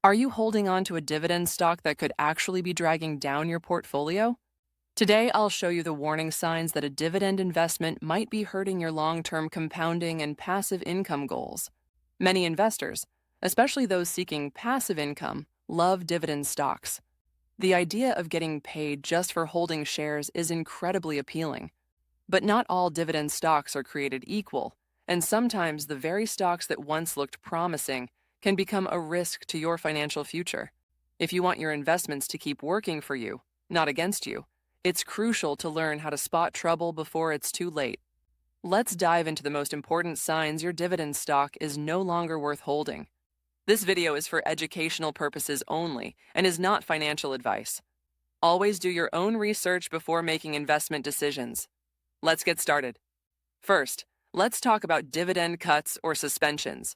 Are you holding on to a dividend stock that could actually be dragging down your portfolio? Today, I'll show you the warning signs that a dividend investment might be hurting your long-term compounding and passive income goals. Many investors, especially those seeking passive income, love dividend stocks. The idea of getting paid just for holding shares is incredibly appealing. But not all dividend stocks are created equal, and sometimes the very stocks that once looked promising can become a risk to your financial future. If you want your investments to keep working for you, not against you, it's crucial to learn how to spot trouble before it's too late. Let's dive into the most important signs your dividend stock is no longer worth holding. This video is for educational purposes only and is not financial advice. Always do your own research before making investment decisions. Let's get started. First, let's talk about dividend cuts or suspensions.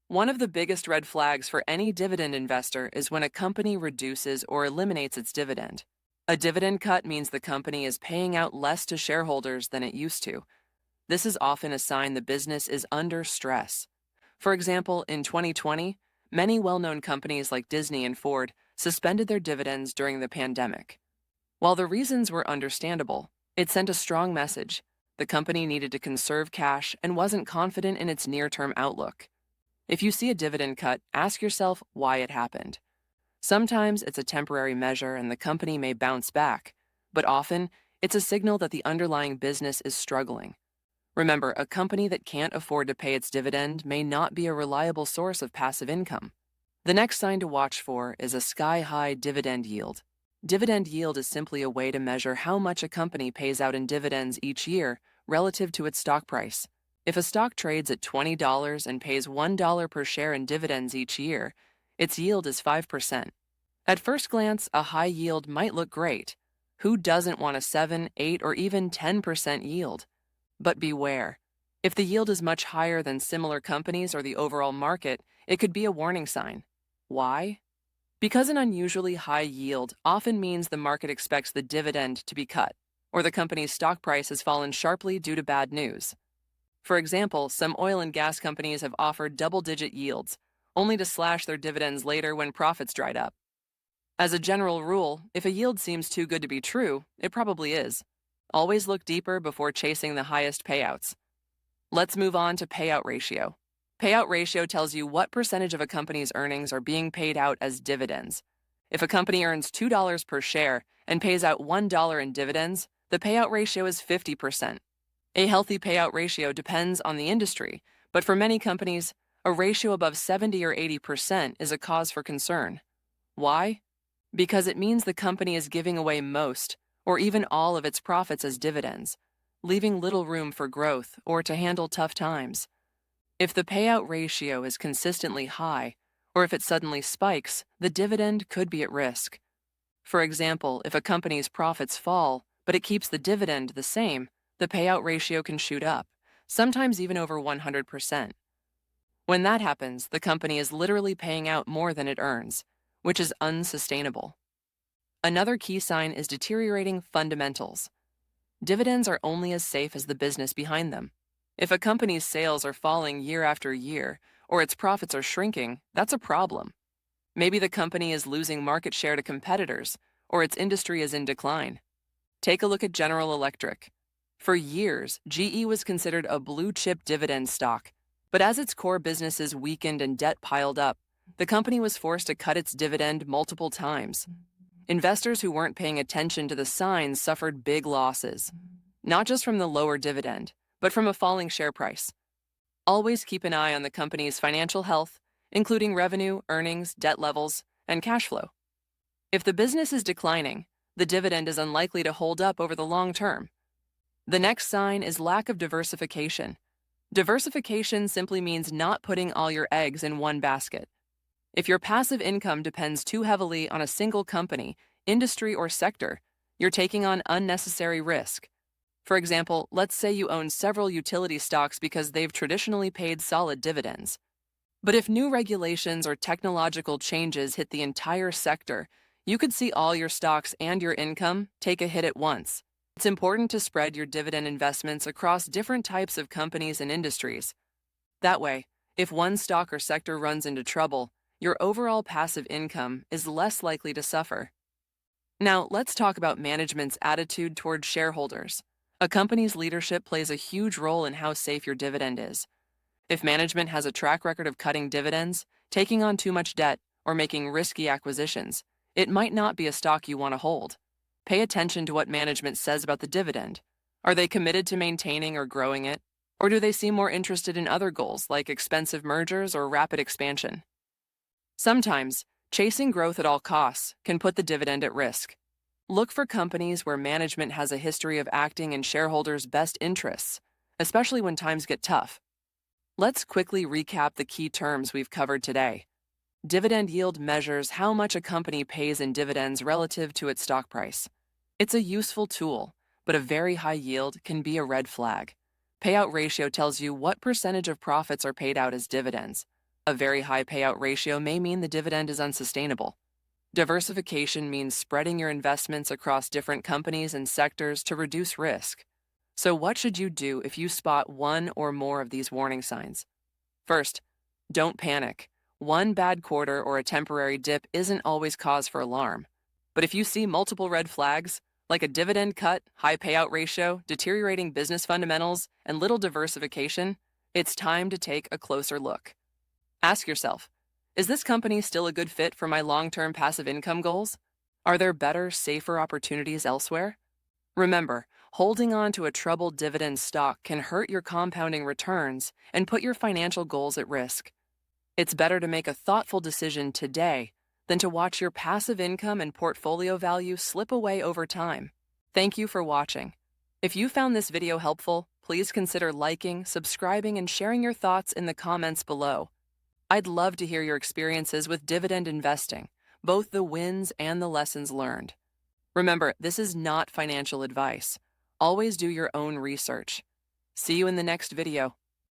One of the biggest red flags for any dividend investor is when a company reduces or eliminates its dividend. A dividend cut means the company is paying out less to shareholders than it used to. This is often a sign the business is under stress. For example, in 2020, many well-known companies like Disney and Ford suspended their dividends during the pandemic. While the reasons were understandable, it sent a strong message. The company needed to conserve cash and wasn't confident in its near-term outlook. If you see a dividend cut, ask yourself why it happened. Sometimes it's a temporary measure and the company may bounce back, but often it's a signal that the underlying business is struggling. Remember, a company that can't afford to pay its dividend may not be a reliable source of passive income. The next sign to watch for is a sky-high dividend yield. Dividend yield is simply a way to measure how much a company pays out in dividends each year relative to its stock price. If a stock trades at $20 and pays $1 per share in dividends each year, its yield is 5%. At first glance, a high yield might look great. Who doesn't want a 7, 8, or even 10% yield? But beware. If the yield is much higher than similar companies or the overall market, it could be a warning sign. Why? Because an unusually high yield often means the market expects the dividend to be cut, or the company's stock price has fallen sharply due to bad news. For example, some oil and gas companies have offered double-digit yields, only to slash their dividends later when profits dried up. As a general rule, if a yield seems too good to be true, it probably is. Always look deeper before chasing the highest payouts. Let's move on to payout ratio. Payout ratio tells you what percentage of a company's earnings are being paid out as dividends. If a company earns $2 per share and pays out $1 in dividends, the payout ratio is 50%. A healthy payout ratio depends on the industry, but for many companies, a ratio above 70 or 80% is a cause for concern. Why? Because it means the company is giving away most, or even all of its profits as dividends, leaving little room for growth or to handle tough times. If the payout ratio is consistently high, or if it suddenly spikes, the dividend could be at risk. For example, if a company's profits fall, but it keeps the dividend the same, the payout ratio can shoot up, sometimes even over 100%. When that happens, the company is literally paying out more than it earns, which is unsustainable. Another key sign is deteriorating fundamentals. Dividends are only as safe as the business behind them. If a company's sales are falling year after year, or its profits are shrinking, that's a problem. Maybe the company is losing market share to competitors, or its industry is in decline. Take a look at General Electric. For years, GE was considered a blue-chip dividend stock, but as its core businesses weakened and debt piled up, the company was forced to cut its dividend multiple times. Investors who weren't paying attention to the signs suffered big losses, not just from the lower dividend, but from a falling share price. Always keep an eye on the company's financial health, including revenue, earnings, debt levels, and cash flow. If the business is declining, the dividend is unlikely to hold up over the long term. The next sign is lack of diversification. Diversification simply means not putting all your eggs in one basket. If your passive income depends too heavily on a single company, industry, or sector, you're taking on unnecessary risk. For example, let's say you own several utility stocks because they've traditionally paid solid dividends. But if new regulations or technological changes hit the entire sector, you could see all your stocks and your income take a hit at once. It's important to spread your dividend investments across different types of companies and industries. That way, if one stock or sector runs into trouble, your overall passive income is less likely to suffer. Now, let's talk about management's attitude toward shareholders. A company's leadership plays a huge role in how safe your dividend is. If management has a track record of cutting dividends, taking on too much debt, or making risky acquisitions, it might not be a stock you want to hold. Pay attention to what management says about the dividend. Are they committed to maintaining or growing it? Or do they seem more interested in other goals like expensive mergers or rapid expansion? Sometimes, chasing growth at all costs can put the dividend at risk. Look for companies where management has a history of acting in shareholders' best interests, especially when times get tough. Let's quickly recap the key terms we've covered today. Dividend yield measures how much a company pays in dividends relative to its stock price. It's a useful tool, but a very high yield can be a red flag. Payout ratio tells you what percentage of profits are paid out as dividends. A very high payout ratio may mean the dividend is unsustainable. Diversification means spreading your investments across different companies and sectors to reduce risk. So what should you do if you spot one or more of these warning signs? First, don't panic. One bad quarter or a temporary dip isn't always cause for alarm. But if you see multiple red flags, like a dividend cut, high payout ratio, deteriorating business fundamentals, and little diversification, it's time to take a closer look. Ask yourself, is this company still a good fit for my long-term passive income goals? Are there better, safer opportunities elsewhere? Remember, holding on to a troubled dividend stock can hurt your compounding returns and put your financial goals at risk. It's better to make a thoughtful decision today than to watch your passive income and portfolio value slip away over time. Thank you for watching. If you found this video helpful, please consider liking, subscribing, and sharing your thoughts in the comments below. I'd love to hear your experiences with dividend investing, both the wins and the lessons learned. Remember, this is not financial advice. Always do your own research. See you in the next video.